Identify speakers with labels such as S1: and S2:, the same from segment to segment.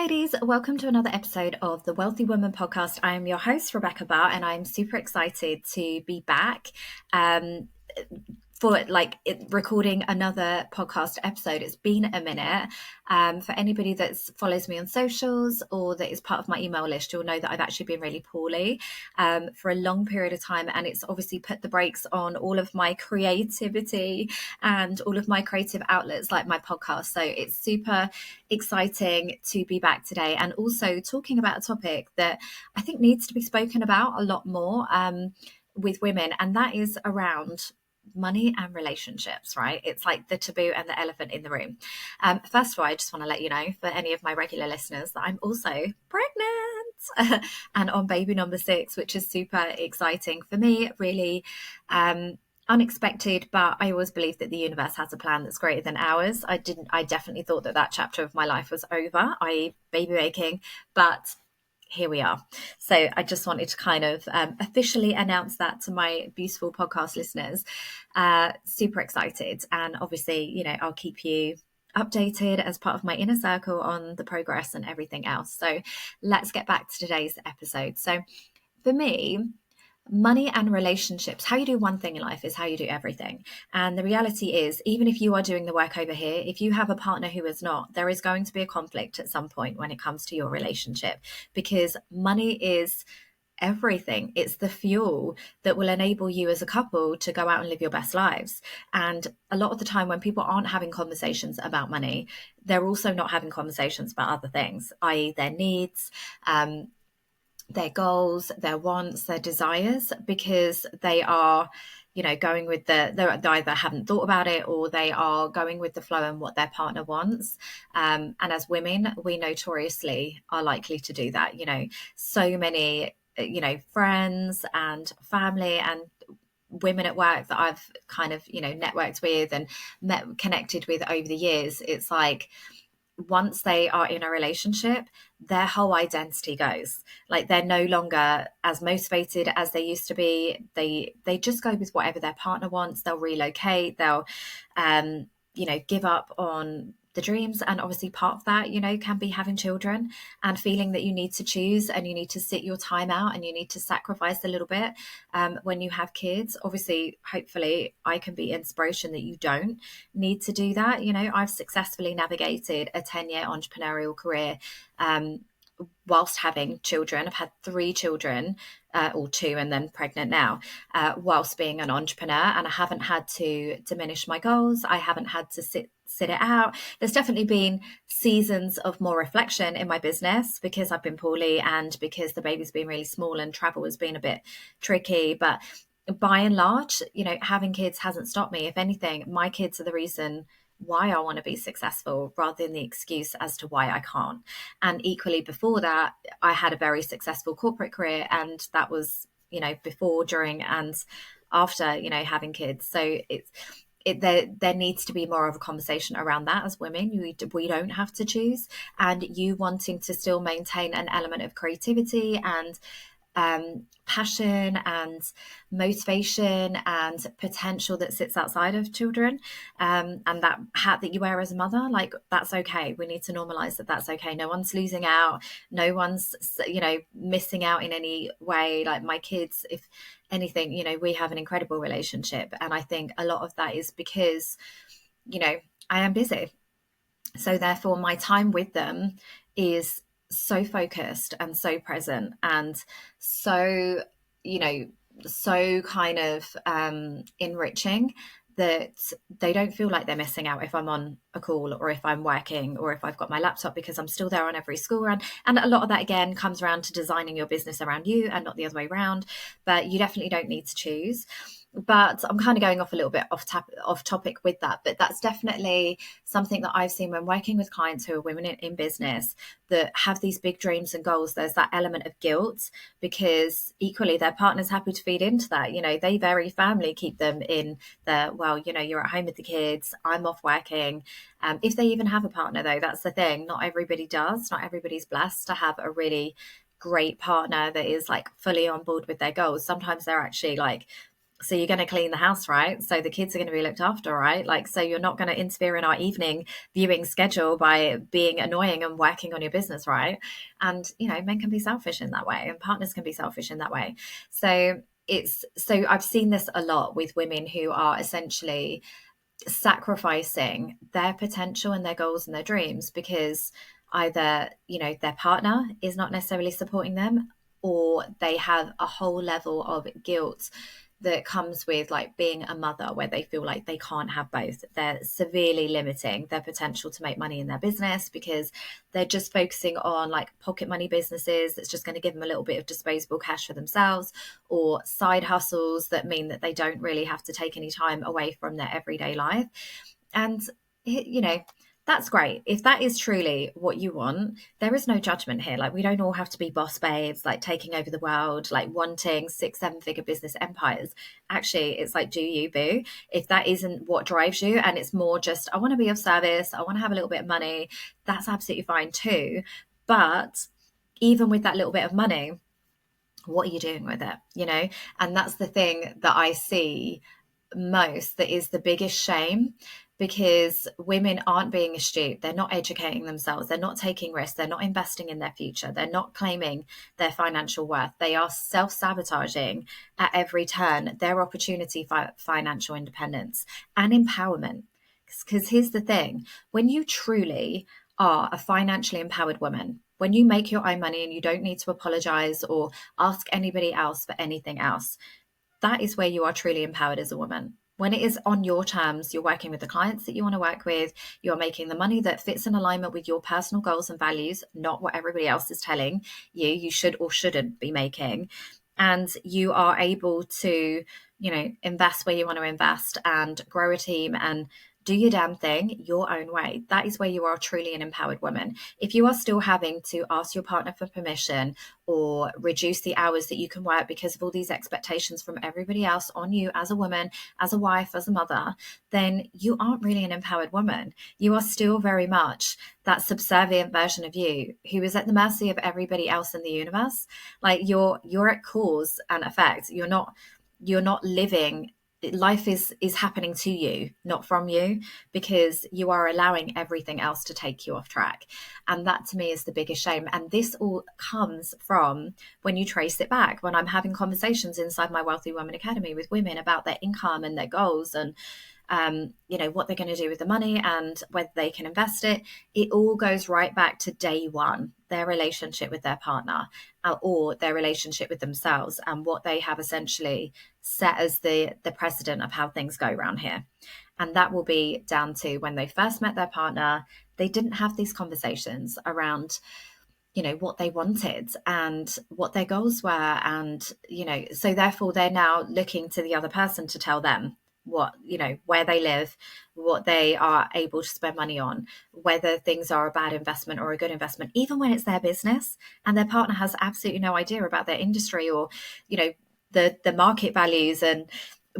S1: ladies. Welcome to another episode of the Wealthy Woman podcast. I am your host, Rebecca Barr, and I'm super excited to be back. For recording another podcast episode. It's been a minute. For anybody that follows me on socials or that is part of my email list, you'll know that I've actually been really poorly for a long period of time, and it's obviously put the brakes on all of my creativity and all of my creative outlets like my podcast. So it's super exciting to be back today and also talking about a topic that I think needs to be spoken about a lot more with women, and that is around money and relationships, right? It's like the taboo and the elephant in the room. First of all, I just want to let you know, for any of my regular listeners, that I'm also pregnant and on baby number 6, which is super exciting for me, really unexpected, but I always believe that the universe has a plan that's greater than ours. I definitely thought that chapter of my life was over, i.e. baby making, but here we are. So I just wanted to kind of officially announce that to my beautiful podcast listeners. Super excited. And obviously, I'll keep you updated as part of my inner circle on the progress and everything else. So let's get back to today's episode. So for me, money and relationships, how you do one thing in life is how you do everything. And the reality is, even if you are doing the work over here, if you have a partner who is not, there is going to be a conflict at some point when it comes to your relationship, because money is everything. It's the fuel that will enable you as a couple to go out and live your best lives. And a lot of the time when people aren't having conversations about money, they're also not having conversations about other things, i.e. their needs, their goals, their wants, their desires, because they are, going with they either haven't thought about it or they are going with the flow and what their partner wants. And as women, we notoriously are likely to do that. So many, friends and family and women at work that I've kind of, networked with and connected with over the years, it's like, once they are in a relationship, their whole identity goes. Like, they're no longer as motivated as they used to be. They just go with whatever their partner wants. They'll relocate. They'll, give up on the dreams. And obviously part of that, can be having children and feeling that you need to choose and you need to sit your time out and you need to sacrifice a little bit when you have kids. Obviously, hopefully I can be inspiration that you don't need to do that. I've successfully navigated a 10-year entrepreneurial career whilst having children. I've had 3 children, or 2 and then pregnant now, whilst being an entrepreneur, and I haven't had to diminish my goals. I haven't had to sit it out. There's definitely been seasons of more reflection in my business because I've been poorly and because the baby's been really small and travel has been a bit tricky. But by and large, having kids hasn't stopped me. If anything, my kids are the reason why I want to be successful rather than the excuse as to why I can't. And equally before that, I had a very successful corporate career, and that was, before, during and after, having kids. So there needs to be more of a conversation around that as women. We don't have to choose, and you wanting to still maintain an element of creativity and passion and motivation and potential that sits outside of children, and that hat that you wear as a mother, like, that's okay. We need to normalize that that's okay. No one's losing out. No one's, missing out in any way. Like, my kids, if anything, we have an incredible relationship. And I think a lot of that is because, I am busy. So therefore my time with them is so focused and so present and so, so kind of enriching, that they don't feel like they're missing out if I'm on a call or if I'm working or if I've got my laptop, because I'm still there on every school run. And a lot of that, again, comes around to designing your business around you and not the other way around. But you definitely don't need to choose. But I'm kind of going off a little bit off topic with that. But that's definitely something that I've seen when working with clients who are women in business that have these big dreams and goals. There's that element of guilt because equally their partner's happy to feed into that. They very firmly keep them in the, well, you're at home with the kids, I'm off working. If they even have a partner, though, that's the thing. Not everybody does. Not everybody's blessed to have a really great partner that is like fully on board with their goals. Sometimes they're actually like So you're going to clean the house, right? So the kids are going to be looked after, right? Like, so you're not going to interfere in our evening viewing schedule by being annoying and working on your business, right? And, men can be selfish in that way and partners can be selfish in that way. So I've seen this a lot with women who are essentially sacrificing their potential and their goals and their dreams because either, their partner is not necessarily supporting them, or they have a whole level of guilt that comes with like being a mother where they feel like they can't have both. They're severely limiting their potential to make money in their business because they're just focusing on like pocket money businesses that's just going to give them a little bit of disposable cash for themselves, or side hustles that mean that they don't really have to take any time away from their everyday life. And, that's great. If that is truly what you want, there is no judgment here. Like, we don't all have to be boss babes, like taking over the world, like wanting 6, 7 figure business empires. Actually, it's like, do you, boo? If that isn't what drives you and it's more just, I want to be of service, I want to have a little bit of money, that's absolutely fine too. But even with that little bit of money, what are you doing with it? And that's the thing that I see most, that is the biggest shame, because women aren't being astute, they're not educating themselves, they're not taking risks, they're not investing in their future, they're not claiming their financial worth, they are self-sabotaging at every turn their opportunity for financial independence and empowerment. Because here's the thing, when you truly are a financially empowered woman, when you make your own money and you don't need to apologize or ask anybody else for anything else, that is where you are truly empowered as a woman. When it is on your terms, you're working with the clients that you want to work with, you're making the money that fits in alignment with your personal goals and values, not what everybody else is telling you should or shouldn't be making. And you are able to, invest where you want to invest and grow a team and do your damn thing your own way. That is where you are truly an empowered woman. If you are still having to ask your partner for permission or reduce the hours that you can work because of all these expectations from everybody else on you as a woman, as a wife, as a mother, then you aren't really an empowered woman. You are still very much that subservient version of you who is at the mercy of everybody else in the universe. Like, you're at cause and effect. You're not living. Life is happening to you, not from you, because you are allowing everything else to take you off track. And that to me is the biggest shame. And this all comes from, when you trace it back, when I'm having conversations inside my Wealthy Woman Academy with women about their income and their goals and what they're going to do with the money and whether they can invest it. It all goes right back to day one, their relationship with their partner or their relationship with themselves, and what they have essentially set as the precedent of how things go around here. And that will be down to when they first met their partner, they didn't have these conversations around what they wanted and what their goals were. And, so therefore they're now looking to the other person to tell them where they live, what they are able to spend money on, whether things are a bad investment or a good investment, even when it's their business and their partner has absolutely no idea about their industry or, the market values and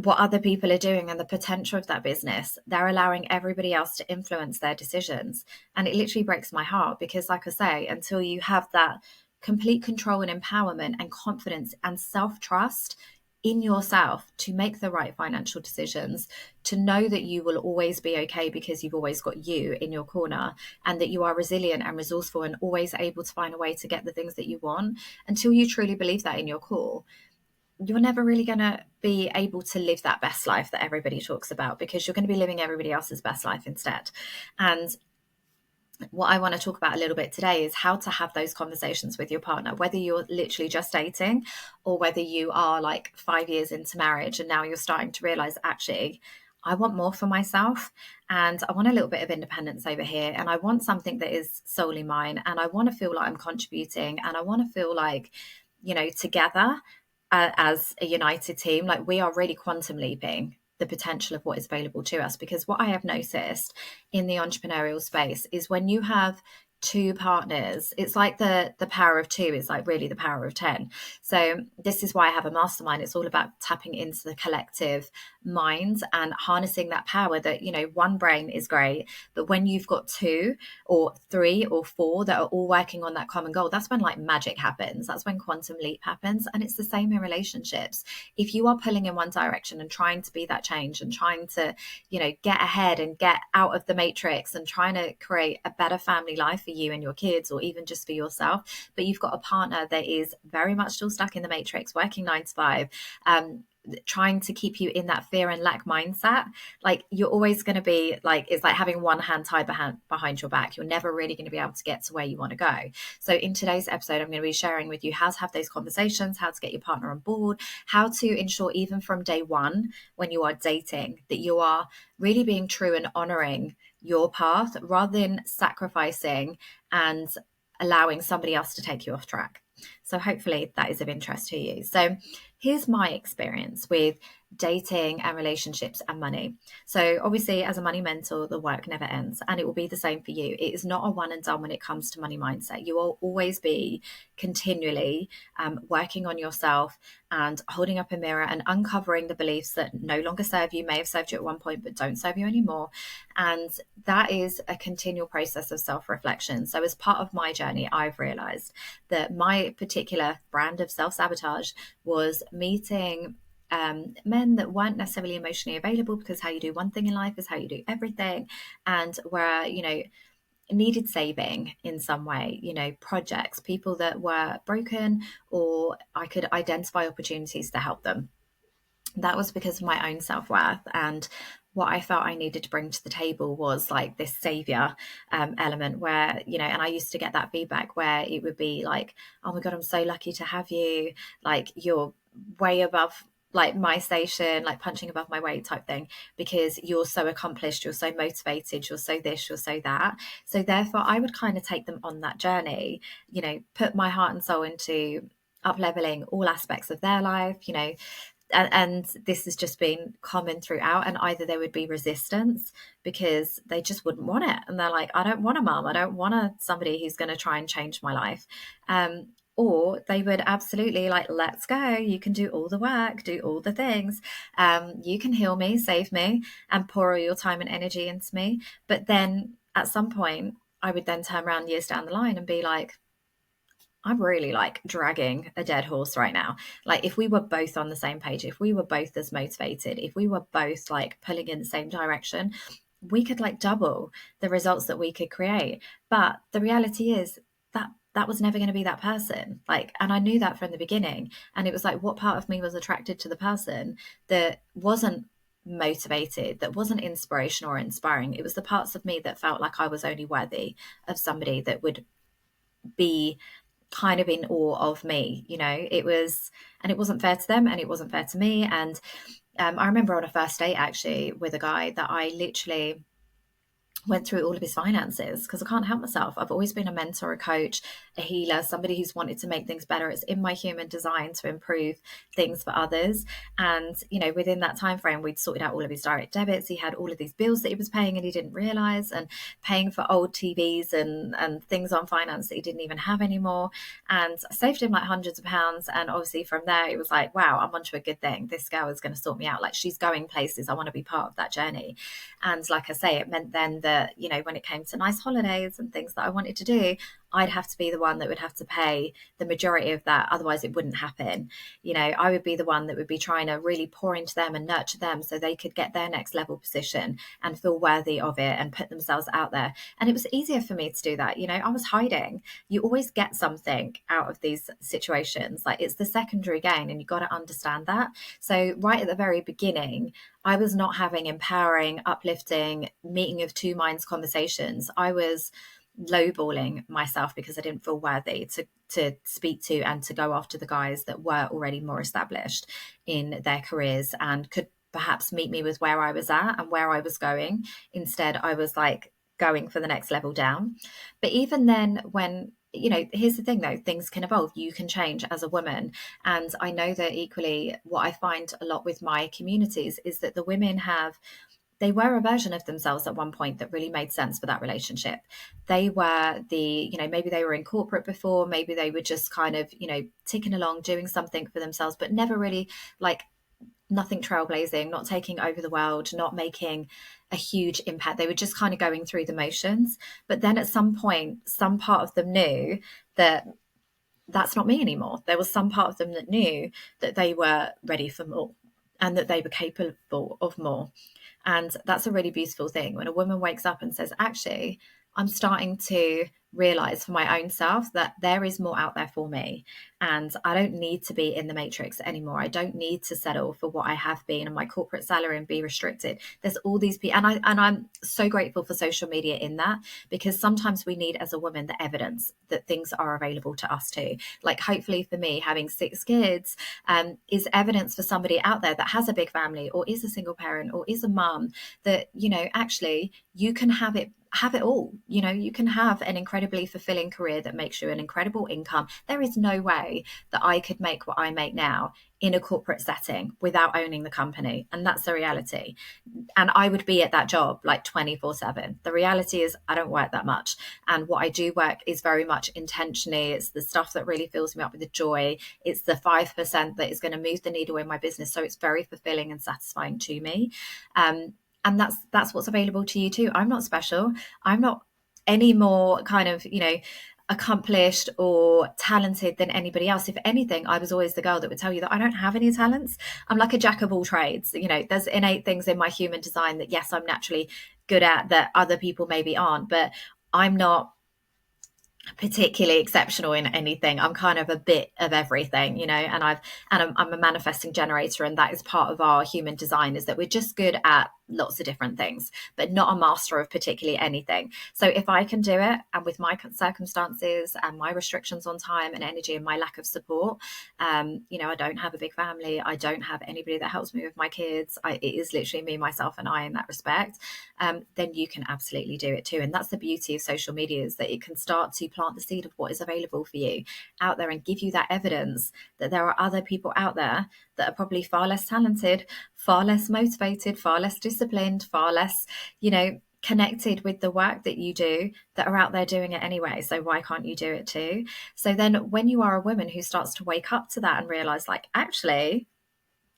S1: what other people are doing and the potential of that business. They're allowing everybody else to influence their decisions. And it literally breaks my heart because, like I say, until you have that complete control and empowerment and confidence and self-trust in yourself to make the right financial decisions, to know that you will always be okay because you've always got you in your corner, and that you are resilient and resourceful and always able to find a way to get the things that you want, until you truly believe that in your core, you're never really going to be able to live that best life that everybody talks about, because you're going to be living everybody else's best life instead. And what I want to talk about a little bit today is how to have those conversations with your partner, whether you're literally just dating or whether you are like 5 years into marriage and now you're starting to realize, actually, I want more for myself and I want a little bit of independence over here, and I want something that is solely mine, and I want to feel like I'm contributing, and I want to feel like, together as a united team, like we are really quantum leaping the potential of what is available to us. Because what I have noticed in the entrepreneurial space is when you have two partners, it's like the power of two is like really the power of 10. So this is why I have a mastermind. It's all about tapping into the collective mind and harnessing that power that, you know, one brain is great, but when you've got two or three or four that are all working on that common goal, that's when like magic happens. That's when quantum leap happens. And it's the same in relationships. If you are pulling in one direction and trying to be that change and trying to, you know, get ahead and get out of the matrix and trying to create a better family life for you and your kids, or even just for yourself, but you've got a partner that is very much still stuck in the matrix, working 9 to 5, trying to keep you in that fear and lack mindset, like you're always going to be like, it's like having one hand tied behind your back. You're never really going to be able to get to where you want to go. So in today's episode, I'm going to be sharing with you how to have those conversations, how to get your partner on board, how to ensure even from day one when you are dating that you are really being true and honoring your path rather than sacrificing and allowing somebody else to take you off track. So hopefully that is of interest to you. So here's my experience with dating and relationships and money. So obviously, as a money mentor, the work never ends, and it will be the same for you. It is not a one and done when it comes to money mindset. You will always be continually working on yourself and holding up a mirror and uncovering the beliefs that no longer serve you, may have served you at one point, but don't serve you anymore. And that is a continual process of self-reflection. So as part of my journey, I've realized that my particular brand of self-sabotage was meeting men that weren't necessarily emotionally available, because how you do one thing in life is how you do everything, and were, you know, needed saving in some way, you know, projects, people that were broken, or I could identify opportunities to help them. That was because of my own self-worth, and what I felt I needed to bring to the table was like this savior element where, you know, and I used to get that feedback where it would be like, oh my God, I'm so lucky to have you. Like you're way above like my station, like punching above my weight type thing, because you're so accomplished, you're so motivated, you're so this, you're so that. So therefore I would kind of take them on that journey, you know, put my heart and soul into up leveling all aspects of their life, you know, and this has just been common throughout. And either there would be resistance because they just wouldn't want it, and they're like, I don't want a mum, I don't want somebody who's going to try and change my life, or they would absolutely like, let's go, you can do all the work, do all the things, you can heal me, save me, and pour all your time and energy into me. But then at some point I would then turn around years down the line and be like, I'm really like dragging a dead horse right now. Like if we were both on the same page, if we were both as motivated, if we were both like pulling in the same direction, we could like double the results that we could create. But the reality is that that was never going to be that person. Like, and I knew that from the beginning. And it was like, what part of me was attracted to the person that wasn't motivated, that wasn't inspirational or inspiring? It was the parts of me that felt like I was only worthy of somebody that would be kind of in awe of me. You know, it was, and it wasn't fair to them and it wasn't fair to me. And I remember on a first date actually with a guy that I literally went through all of his finances because I can't help myself. I've always been a mentor, a coach, a healer, somebody who's wanted to make things better. It's in my human design to improve things for others. And, you know, within that time frame, we'd sorted out all of his direct debits. He had all of these bills that he was paying and he didn't realize, and paying for old TVs and things on finance that he didn't even have anymore. And I saved him like hundreds of pounds. And obviously from there, it was like, wow, I'm onto a good thing. This girl is going to sort me out. Like she's going places. I want to be part of that journey. And like I say, it meant then that, you know, when it came to nice holidays and things that I wanted to do, I'd have to be the one that would have to pay the majority of that. Otherwise it wouldn't happen. You know, I would be the one that would be trying to really pour into them and nurture them so they could get their next level position and feel worthy of it and put themselves out there. And it was easier for me to do that. You know, I was hiding. You always get something out of these situations. Like it's the secondary gain, and you got to understand that. So right at the very beginning, I was not having empowering, uplifting, meeting of two minds conversations. I was lowballing myself because I didn't feel worthy to speak to and to go after the guys that were already more established in their careers and could perhaps meet me with where I was at and where I was going. Instead, I was like going for the next level down. But even then, when, you know, here's the thing though, things can evolve, you can change as a woman. And I know that equally what I find a lot with my communities is that the women have they were a version of themselves at one point that really made sense for that relationship. They were maybe they were in corporate before, maybe they were just kind of, ticking along, doing something for themselves, but never really like nothing trailblazing, not taking over the world, not making a huge impact. They were just kind of going through the motions. But then at some point, some part of them knew that that's not me anymore. There was some part of them that knew that they were ready for more and that they were capable of more. And that's a really beautiful thing when a woman wakes up and says, actually, I'm starting to realize for my own self that there is more out there for me, and I don't need to be in the matrix anymore. I don't need to settle for what I have been and my corporate salary and be restricted. There's all these people, and I'm so grateful for social media in that, because sometimes we need, as a woman, the evidence that things are available to us too. Like, hopefully for me, having 6 kids is evidence for somebody out there that has a big family or is a single parent or is a mum, that actually you can have it all. You can have an incredibly fulfilling career that makes you an incredible income. There is no way that I could make what I make now in a corporate setting without owning the company, and that's the reality. And I would be at that job like 24/7. The reality is I don't work that much, and what I do work is very much intentionally. It's the stuff that really fills me up with the joy. It's the 5% that is going to move the needle in my business, so it's very fulfilling and satisfying to me. And that's what's available to you too. I'm not special. I'm not any more kind of, accomplished or talented than anybody else. If anything, I was always the girl that would tell you that I don't have any talents. I'm like a jack of all trades. There's innate things in my human design that, yes, I'm naturally good at that other people maybe aren't, but I'm not particularly exceptional in anything. I'm kind of a bit of everything, and I'm a manifesting generator, and that is part of our human design, is that we're just good at lots of different things, but not a master of particularly anything. So if I can do it, and with my circumstances and my restrictions on time and energy and my lack of support, I don't have a big family. I don't have anybody that helps me with my kids. It is literally me, myself, and I in that respect. Then you can absolutely do it too. And that's the beauty of social media, is that it can start to plant the seed of what is available for you out there and give you that evidence that there are other people out there that are probably far less talented, far less motivated, far less disciplined, far less, connected with the work that you do, that are out there doing it anyway. So why can't you do it too? So then when you are a woman who starts to wake up to that and realize, like, actually,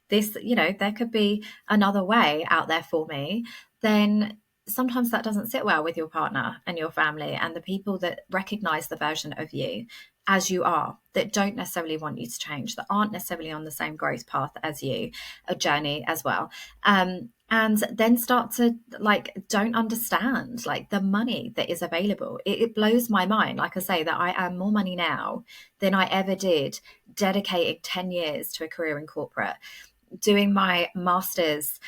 S1: this, there could be another way out there for me, then sometimes that doesn't sit well with your partner and your family and the people that recognize the version of you as you are, that don't necessarily want you to change, that aren't necessarily on the same growth path as you, a journey as well. And then start to don't understand the money that is available. It blows my mind, like I say, that I earn more money now than I ever did dedicating 10 years to a career in corporate, doing my master's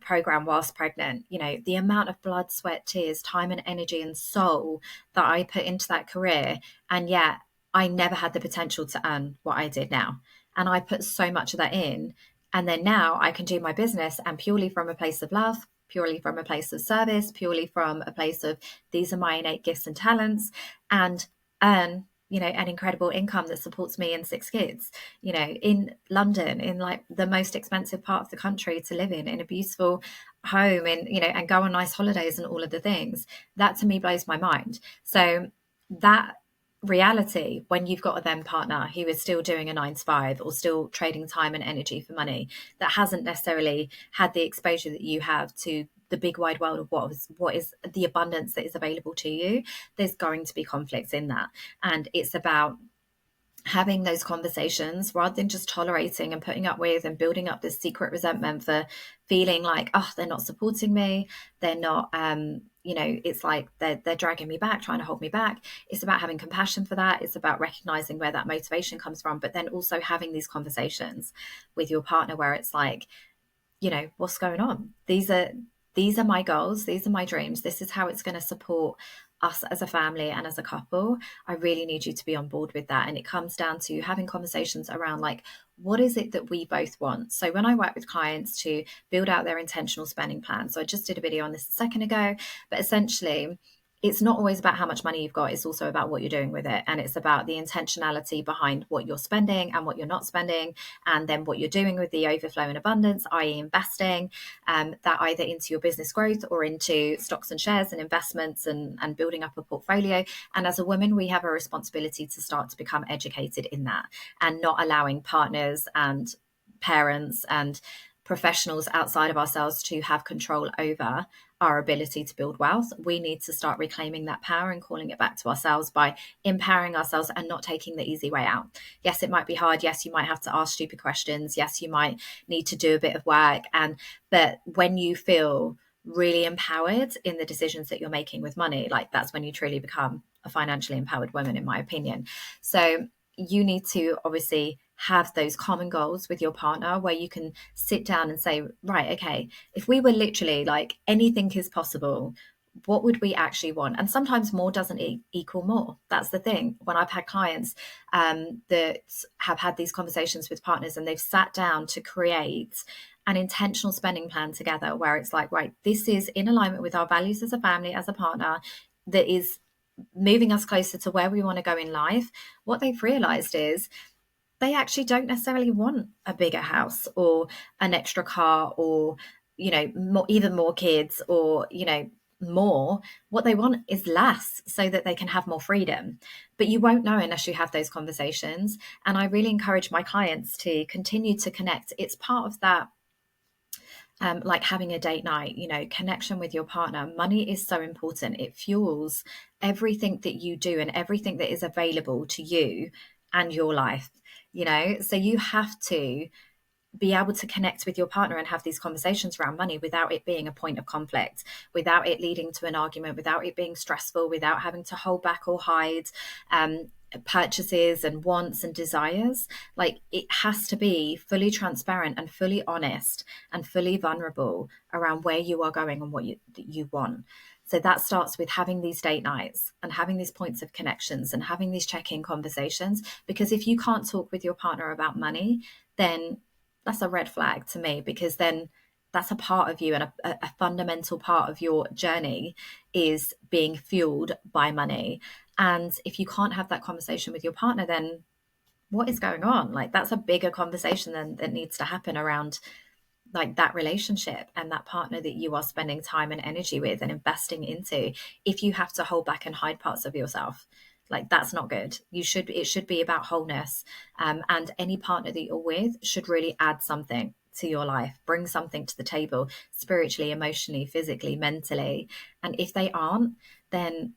S1: program whilst pregnant. The amount of blood, sweat, tears, time and energy and soul that I put into that career, and yet I never had the potential to earn what I did now. And I put so much of that in, and then now I can do my business, and purely from a place of love, purely from a place of service, purely from a place of these are my innate gifts and talents, and earn an incredible income that supports me and 6 kids, in London, in the most expensive part of the country to live in a beautiful home, and, and go on nice holidays and all of the things. That to me blows my mind. So that reality, when you've got a then partner who is still doing a 9 to 5 or still trading time and energy for money, that hasn't necessarily had the exposure that you have to the big wide world of what is the abundance that is available to you, there's going to be conflicts in that. And it's about having those conversations rather than just tolerating and putting up with and building up this secret resentment for feeling like, oh, they're not supporting me, they're not it's like they're dragging me back, trying to hold me back. It's about having compassion for that. It's about recognizing where that motivation comes from, but then also having these conversations with your partner where it's like, what's going on? These are my goals. These are my dreams. This is how it's going to support us as a family and as a couple. I really need you to be on board with that. And it comes down to having conversations around what is it that we both want? So when I work with clients to build out their intentional spending plan, so I just did a video on this a second ago, but essentially it's not always about how much money you've got. It's also about what you're doing with it. And it's about the intentionality behind what you're spending and what you're not spending. And then what you're doing with the overflow and abundance, i.e. investing that either into your business growth or into stocks and shares and investments and building up a portfolio. And as a woman, we have a responsibility to start to become educated in that, and not allowing partners and parents and professionals outside of ourselves to have control over our ability to build wealth. We need to start reclaiming that power and calling it back to ourselves by empowering ourselves and not taking the easy way out. Yes, it might be hard. Yes, you might have to ask stupid questions. Yes, you might need to do a bit of work. But when you feel really empowered in the decisions that you're making with money, like that's when you truly become a financially empowered woman, in my opinion. So you need to obviously have those common goals with your partner where you can sit down and say, right, okay, if we were literally like anything is possible, what would we actually want? And sometimes more doesn't equal more. That's the thing. When I've had clients that have had these conversations with partners and they've sat down to create an intentional spending plan together where it's like, right, this is in alignment with our values as a family, as a partner, that is moving us closer to where we want to go in life. What they've realized is they actually don't necessarily want a bigger house or an extra car or, even more kids or, more. What they want is less so that they can have more freedom. But you won't know unless you have those conversations. And I really encourage my clients to continue to connect. It's part of that. Like having a date night, connection with your partner. Money is so important. It fuels everything that you do and everything that is available to you and your life, so you have to be able to connect with your partner and have these conversations around money without it being a point of conflict, without it leading to an argument, without it being stressful, without having to hold back or hide purchases and wants and desires. Like, it has to be fully transparent and fully honest and fully vulnerable around where you are going and what you want. So that starts with having these date nights and having these points of connections and having these check-in conversations. Because if you can't talk with your partner about money, then that's a red flag to me, because then that's a part of you, and a fundamental part of your journey is being fueled by money. And if you can't have that conversation with your partner, then what is going on? Like, that's a bigger conversation that needs to happen around like that relationship and that partner that you are spending time and energy with and investing into. If you have to hold back and hide parts of yourself, like, that's not good. It should be about wholeness. And any partner that you're with should really add something to your life, bring something to the table, spiritually, emotionally, physically, mentally. And if they aren't, then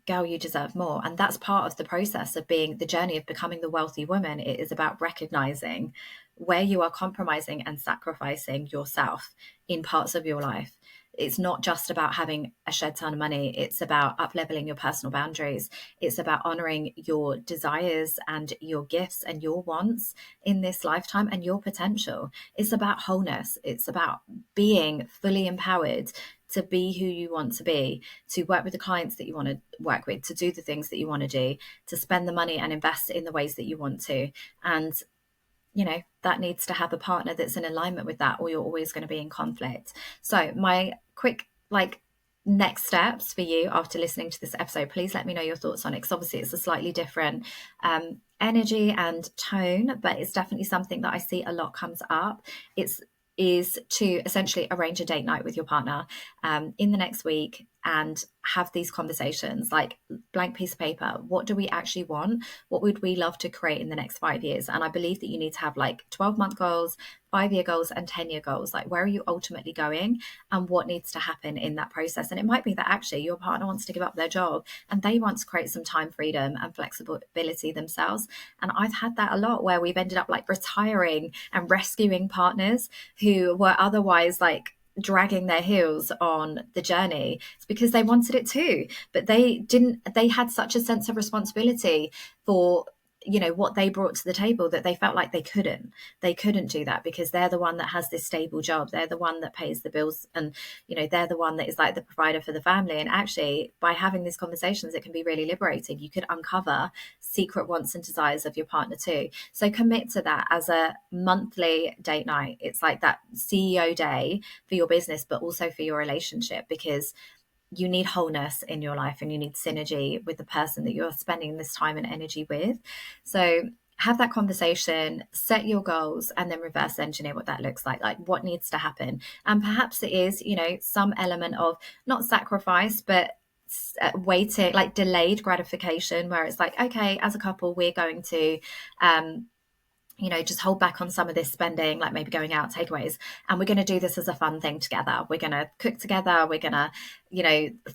S1: girl, you deserve more. And that's part of the process of being the journey of becoming the wealthy woman. It is about recognizing where you are compromising and sacrificing yourself in parts of your life. It's not just about having a shed ton of money. It's about up-leveling your personal boundaries. It's about honoring your desires and your gifts and your wants in this lifetime and your potential. It's about wholeness. It's about being fully empowered to be who you want to be, to work with the clients that you want to work with, to do the things that you want to do, to spend the money and invest in the ways that you want to. And that needs to have a partner that's in alignment with that, or you're always going to be in conflict. So my quick next steps for you after listening to this episode, please let me know your thoughts on it, because obviously it's a slightly different energy and tone, but it's definitely something that I see a lot comes up. Is to essentially arrange a date night with your partner in the next week and have these conversations, like blank piece of paper. What do we actually want? What would we love to create in the next 5 years? And I believe that you need to have like 12-month goals, 5-year goals, and 10-year goals. Like, where are you ultimately going and what needs to happen in that process? And it might be that actually your partner wants to give up their job and they want to create some time freedom and flexibility themselves. And I've had that a lot, where we've ended up like retiring and rescuing partners who were otherwise like dragging their heels on the journey. It's because they wanted it too, but they had such a sense of responsibility for what they brought to the table that they felt like they couldn't do that, because they're the one that has this stable job, they're the one that pays the bills, and they're the one that is like the provider for the family. And actually, by having these conversations, it can be really liberating. You could uncover secret wants and desires of your partner too. So commit to that as a monthly date night. It's like that CEO day for your business, but also for your relationship, because you need wholeness in your life and you need synergy with the person that you're spending this time and energy with. So have that conversation, set your goals, and then reverse engineer what that looks like what needs to happen. And perhaps it is, some element of not sacrifice, but waiting, like delayed gratification, where it's like, okay, as a couple, we're going to just hold back on some of this spending, like maybe going out, takeaways, and we're going to do this as a fun thing together. We're going to cook together. We're going to,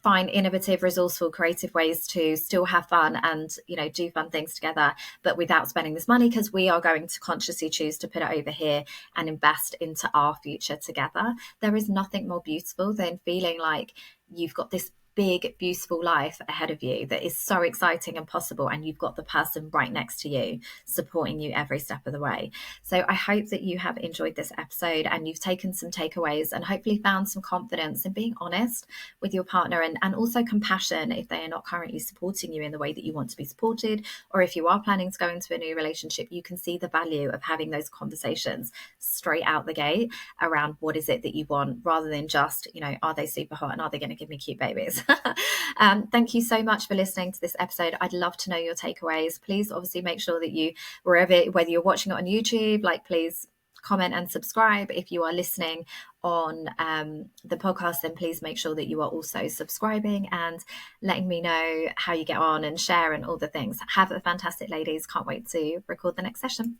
S1: find innovative, resourceful, creative ways to still have fun and, do fun things together, but without spending this money, because we are going to consciously choose to put it over here and invest into our future together. There is nothing more beautiful than feeling like you've got this big, beautiful life ahead of you that is so exciting and possible, and you've got the person right next to you supporting you every step of the way. So I hope that you have enjoyed this episode and you've taken some takeaways and hopefully found some confidence in being honest with your partner, and also compassion if they are not currently supporting you in the way that you want to be supported, or if you are planning to go into a new relationship, you can see the value of having those conversations straight out the gate around what is it that you want, rather than just, are they super hot and are they going to give me cute babies? Thank you so much for listening to this episode. I'd love to know your takeaways. Please obviously make sure that you, whether you're watching it on YouTube, please comment and subscribe. If you are listening on the podcast, then please make sure that you are also subscribing and letting me know how you get on and share and all the things. Have a fantastic, ladies. Can't wait to record the next session.